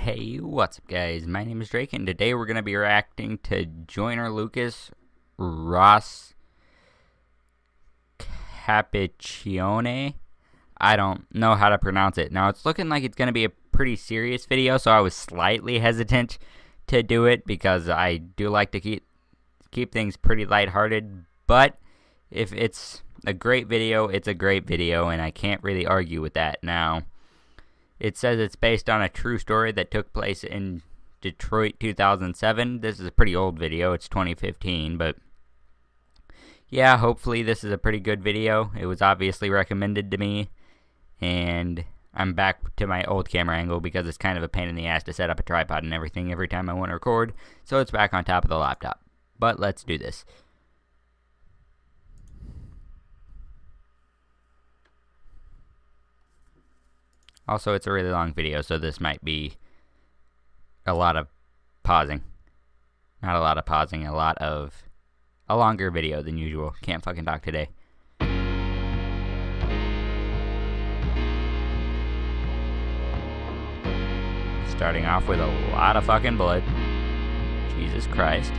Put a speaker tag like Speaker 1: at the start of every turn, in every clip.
Speaker 1: Hey, what's up guys? My name is Drake and today we're going to be reacting to Joyner Lucas Ross Capicchioni. I don't know how to pronounce it. Now it's looking like it's going to be a pretty serious video, so I was slightly hesitant to do it because I do like to keep things pretty lighthearted, but if it's a great video, it's a great video and I can't really argue with that. Now it says it's based on a true story that took place in Detroit 2007. This is a pretty old video. It's 2015, but yeah, hopefully this is a pretty good video. It was obviously recommended to me, and I'm back to my old camera angle because it's kind of a pain in the ass to set up a tripod and everything every time I want to record, so it's back on top of the laptop. But let's do this. Also, it's a really long video, so this might be a lot of pausing. Not a lot of pausing, a longer video than usual. Can't fucking talk today. Starting off with a lot of fucking blood. Jesus Christ.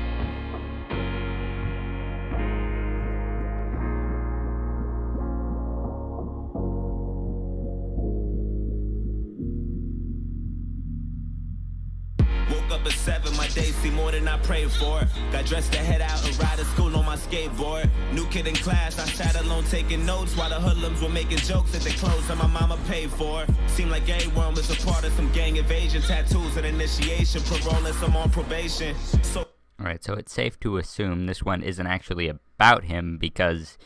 Speaker 2: Up at 7, my days see more than I prayed for. Got dressed to head out and ride to school on my skateboard. New kid in class, I sat alone taking notes while the hoodlums were making jokes at the clothes that my mama paid for. Seemed like everyone was a part of some gang evasion, tattoos and initiation, parole and some on probation. So
Speaker 1: alright, so it's safe to assume this one isn't actually about him because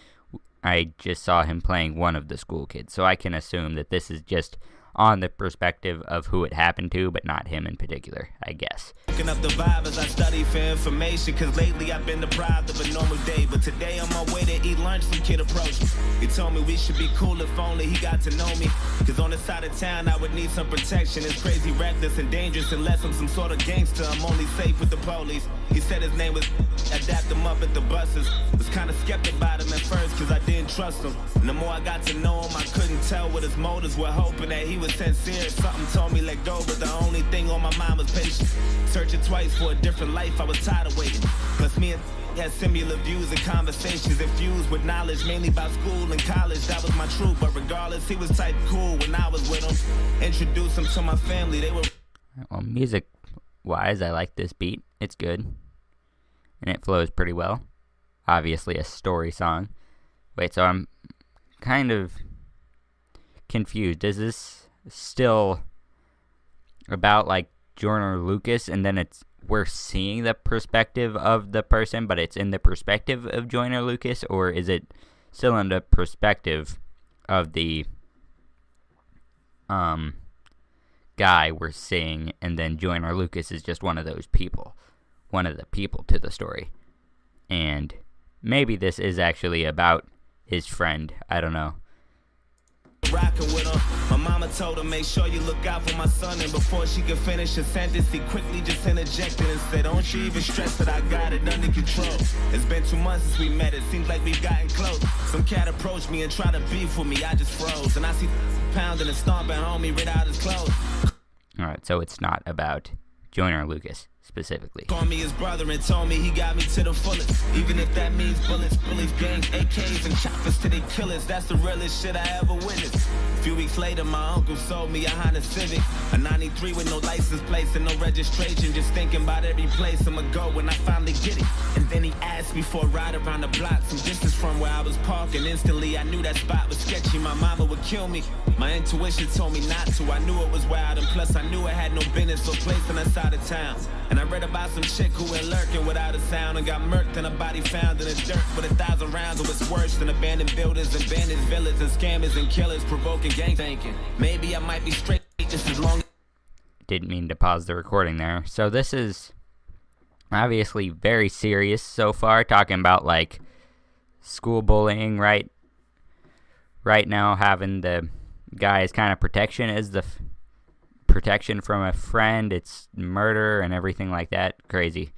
Speaker 1: I just saw him playing one of the school kids. So I can assume that this is just on the perspective of who it happened to, but not him in particular, I guess.
Speaker 2: Looking up the vibe as I study for information, cause lately I've been deprived of a normal day. But today on my way to eat lunch, some kid approached me. He told me we should be cool if only he got to know me. Cause on this side of town I would need some protection. It's crazy, reckless, and dangerous unless I'm some sort of gangster. I'm only safe with the police. He said his name was adapt him up at the buses. Was kinda skeptic about him at first cause I didn't trust him. And the more I got to know him, I couldn't tell what his motives were, hoping that he was sincere. Something told me let go, but the only thing on my mind was patience. Searching twice for a different life, I was tired of waiting. Plus me and had similar views and conversations infused with knowledge, mainly about school and college. That was my truth, but regardless, he was type cool when I was with him. Introduced him to my family, they were...
Speaker 1: Well, music-wise, I like this beat. It's good. And it flows pretty well. Obviously a story song. Wait, so I'm kind of confused. Is this still about like Joyner Lucas, and then we're seeing the perspective of the person, but it's in the perspective of Joyner Lucas, or is it still in the perspective of the guy we're seeing, and then Joyner Lucas is just one of those people, one of the people to the story? And maybe this is actually about his friend. I don't know.
Speaker 2: Rocking with him. My mama told him, make sure you look out for my son. And before she could finish her sentence, he quickly just interjected and said, don't you even stress that I got it under control. It's been 2 months since we met, it seems like we've gotten close. Some cat approached me and tried to beef with me, I just froze. And I see pounding and stomping homie right out his clothes.
Speaker 1: Alright, so it's not about Joyner Lucas specifically.
Speaker 2: Called me his brother and told me he got me to the fullest. Even if that means bullets, bullies, gangs, AKs, and choppers to their killers. That's the realest shit I ever witnessed. A few weeks later, my uncle sold me a Honda Civic, a 93 with no license plates and no registration. Just thinking about every place I'ma go when I finally get it. And then he asked me for a ride around the block, some distance from where I was parking. Instantly, I knew that spot was sketchy. My mama would kill me. My intuition told me not to. I knew it was wild, and plus I knew it had no business or place on that side of town. And I read about some chick who went lurking without a sound and got murked and a body found in the dirt with 1,000 rounds. It was worse than abandoned buildings, abandoned villas, and scammers and killers provoking gang thinking. Maybe I might be straight just as long.
Speaker 1: Didn't mean to pause the recording there. So this is obviously very serious so far, talking about like school bullying, right now, having the guy as kind of protection as the protection from a friend. It's murder and everything like that. Crazy.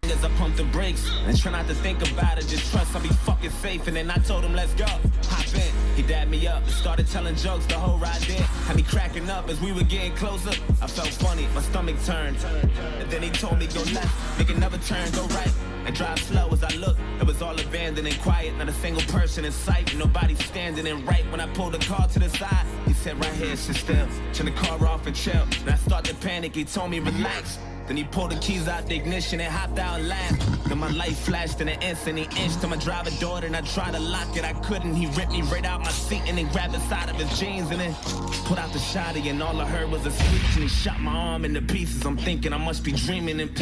Speaker 2: As I pump the brakes and try not to think about it. Just trust I'll be fucking safe. And then I told him, let's go. Hop in. He dabbed me up and started telling jokes the whole ride there. Had me cracking up as we were getting closer. I felt funny, my stomach turned. And then he told me, go left, make another turn, go right. And drive slow as I looked. It was all abandoned and quiet, not a single person in sight. Nobody standing. And right when I pulled the car to the side, he said, right here, sit still. Turn the car off and chill. And I started to panic, he told me, relax. Then he pulled the keys out the ignition and hopped out and laughed. Then my light flashed in an instant. He inched to my driver door and I tried to lock it. I couldn't. He ripped me right out my seat and then grabbed the side of his jeans and then put out the shotty and all I heard was a screech and he shot my arm into pieces. I'm thinking I must be dreaming and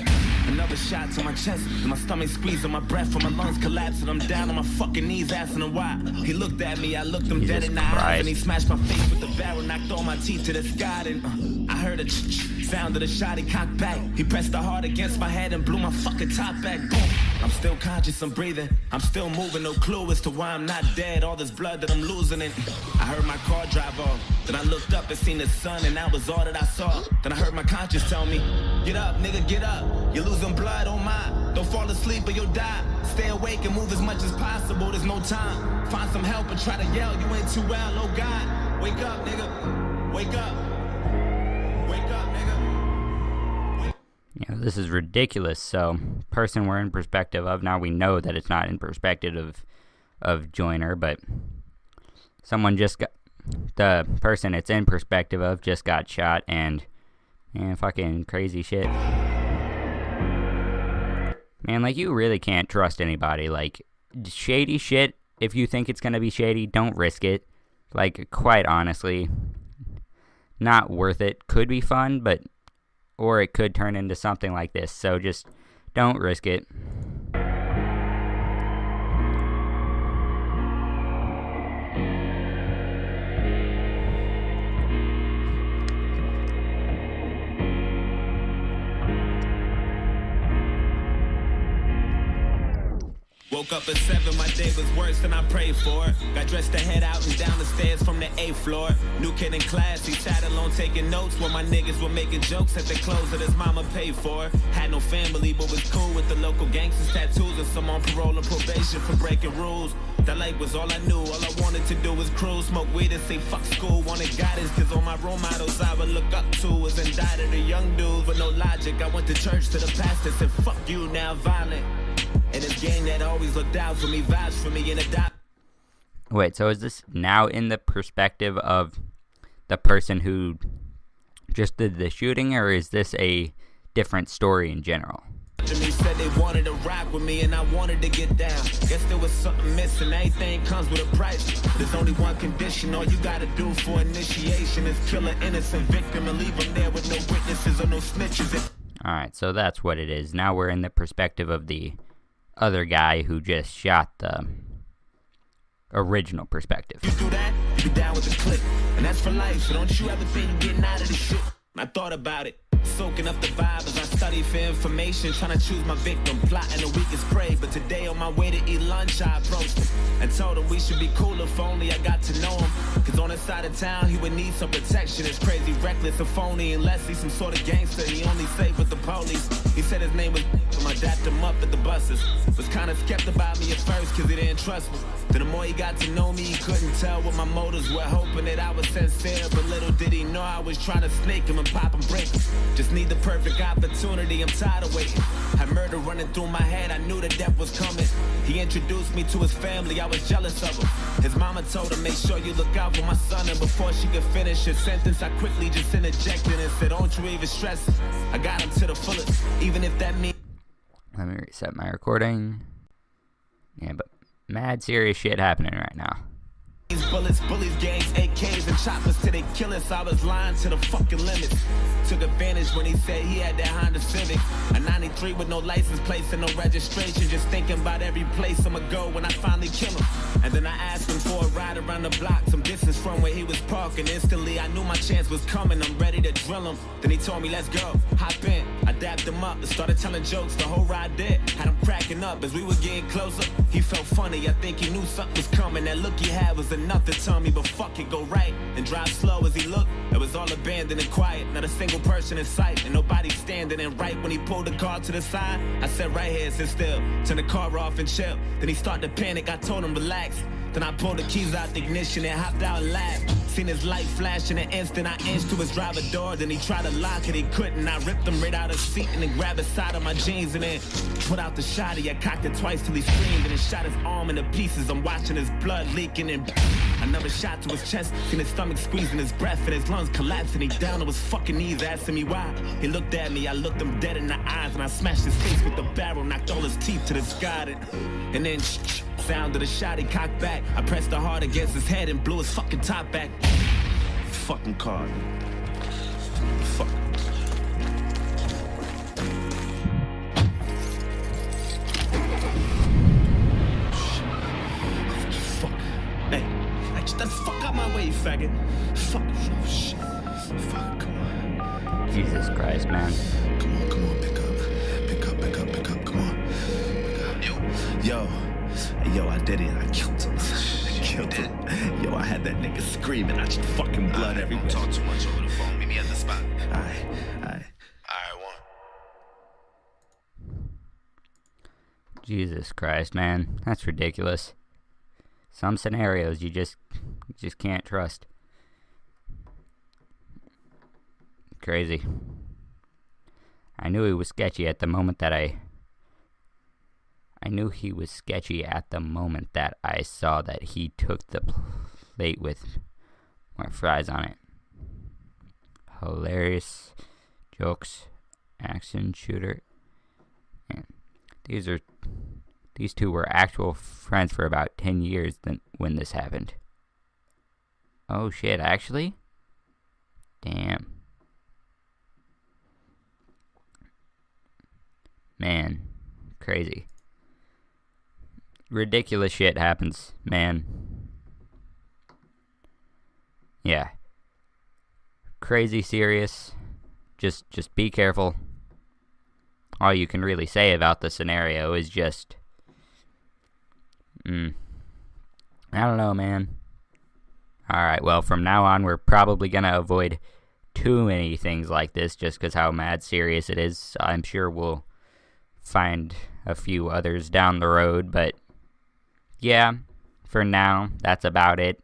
Speaker 2: another shot to my chest and my stomach squeezing my breath and my lungs collapsing. I'm down on my fucking knees asking him why. He looked at me. I looked him dead in the eyes and he smashed my face with the barrel, knocked all my teeth to the sky. And I heard a sound of the shot. He cocked back. He pressed the heart against my head and blew my fucking top back. Boom. I'm still conscious, I'm breathing. I'm still moving, no clue as to why I'm not dead. All this blood that I'm losing and I heard my car drive off. Then I looked up and seen the sun and that was all that I saw. Then I heard my conscience tell me, get up, nigga, get up. You're losing blood, oh my. Don't fall asleep or you'll die. Stay awake and move as much as possible, there's no time. Find some help and try to yell, you ain't too well, oh God. Wake up, nigga, wake up. Wake up, nigga.
Speaker 1: This is ridiculous. So, person we're in perspective of, now we know that it's not in perspective of Joyner, but someone just got, the person it's in perspective of just got shot and fucking crazy shit. Man, like, you really can't trust anybody. Like, shady shit, if you think it's gonna be shady, don't risk it. Like, quite honestly, not worth it. Could be fun, but or it could turn into something like this, so just don't risk it.
Speaker 2: Woke up at 7, my day was worse than I prayed for. Got dressed to head out and down the stairs from the 8th floor. New kid in class, he sat alone taking notes while my niggas were making jokes at the clothes that his mama paid for. Had no family, but was cool with the local gangsters, tattoos, and some on parole and probation for breaking rules. That life was all I knew, all I wanted to do was cruise, smoke weed and say fuck school. Wanted guidance, cause all my role models I would look up to was indicted the young dudes with no logic. I went to church to the pastor, said fuck you, now violent. And this gang that always looked out for me, vouched for me, and adopt.
Speaker 1: Wait, so is this now in the perspective of the person who just did the shooting, or is this a different story in general?
Speaker 2: Me said they wanted to rock with me and I wanted to get down. Guess there was something missing. Everything comes with a price. There's only one condition. All you gotta do for initiation is kill an innocent victim and leave them there with no witnesses or no snitches.
Speaker 1: Alright, so that's what it is. Now we're in the perspective of the other guy who just shot the original perspective.
Speaker 2: You do that, you be down with the click. And that's for life, so don't you ever think you're getting out of this shit. I thought about it, soaking up the vibe as I study for information, trying to choose my victim, plotting the weakest prey. But today on my way to eat lunch, I approached him and told him we should be cool if only I got to know him. Cause on this side of town, he would need some protection. It's crazy, reckless, and phony, unless he's some sort of gangster. He only safe with the police. He said his name was I dapped him up at the buses. Was kinda skeptical about me at first cause he didn't trust me. Then the more he got to know me, he couldn't tell what my motives were, hoping that I was sincere. But little did he know I was trying to snake him and pop and break him. Just need the perfect opportunity, I'm tired of waiting. Had murder running through my head, I knew the death was coming. He introduced me to his family, I was jealous of him. His mama told him, make sure you look out for my son. And before she could finish her sentence, I quickly just interjected and said, don't you even stress it. I got him to the fullest, even if that means...
Speaker 1: Let me reset my recording. Yeah, but mad serious shit happening right now.
Speaker 2: Bullets, bullies, gangs, AKs, and choppers till they kill us. I was lying to the fucking limit. Took advantage when he said he had that Honda Civic. A 93 with no license plates and no registration. Just thinking about every place I'ma go when I finally kill him. And then I asked him for a ride around the block, some distance from where he was parking. Instantly I knew my chance was coming, I'm ready to drill him. Then he told me, let's go, hop in. I dapped him up and started telling jokes the whole ride there. Had him cracking up as we were getting closer. He felt funny, I think he knew something was coming. That look he had was enough to tell me, but fuck it, go right and drive slow as he looked. It was all abandoned and quiet, not a single person in sight, and nobody standing. And right when he pulled the car to the side, I said, right here, sit still. Turn the car off and chill. Then he started to panic, I told him, relax. Then I pulled the keys out the ignition and hopped out and laughed. Seen his light flash in an instant, I inched to his driver door. Then he tried to lock it, he couldn't. I ripped him right out of the seat and then grabbed the side of my jeans and then put out the shotty. I cocked it twice till he screamed and then shot his arm into pieces. I'm watching his blood leaking and another shot to his chest. Seen his stomach squeezing his breath and his lungs collapsing. He down on his fucking knees asking me why. He looked at me, I looked him dead in the eyes and I smashed his face with the barrel, knocked all his teeth to the sky. And then sound of the shot, he cocked back. I pressed the hard against his head and blew his fucking top back. Fucking car. Fuck. Fuck. Hey, get the fuck out my way, you faggot. Fuck. Oh, shit. Fuck, come on.
Speaker 1: Jesus Christ, man.
Speaker 2: Come on, pick up, come on. Yo, I did it. I killed him. Yo, I had that nigga screaming. I just fucking blood everywhere. Don't talk too much over the phone. Meet me at the spot. Alright, one.
Speaker 1: Jesus Christ, man. That's ridiculous. Some scenarios you just can't trust. Crazy. I knew he was sketchy at the moment that I saw that he took the plate with more fries on it. Hilarious jokes, action shooter. And these two were actual friends for about 10 years when this happened. Oh shit, actually? Damn. Man, crazy. Ridiculous shit happens, man. Yeah. Crazy serious. Just be careful. All you can really say about the scenario is just I don't know, man. Alright, well, from now on, we're probably gonna avoid too many things like this just because how mad serious it is. I'm sure we'll find a few others down the road, but yeah, for now, that's about it.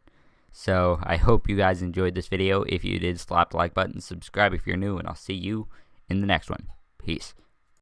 Speaker 1: So I hope you guys enjoyed this video. If you did, slap the like button, subscribe if you're new, and I'll see you in the next one. Peace.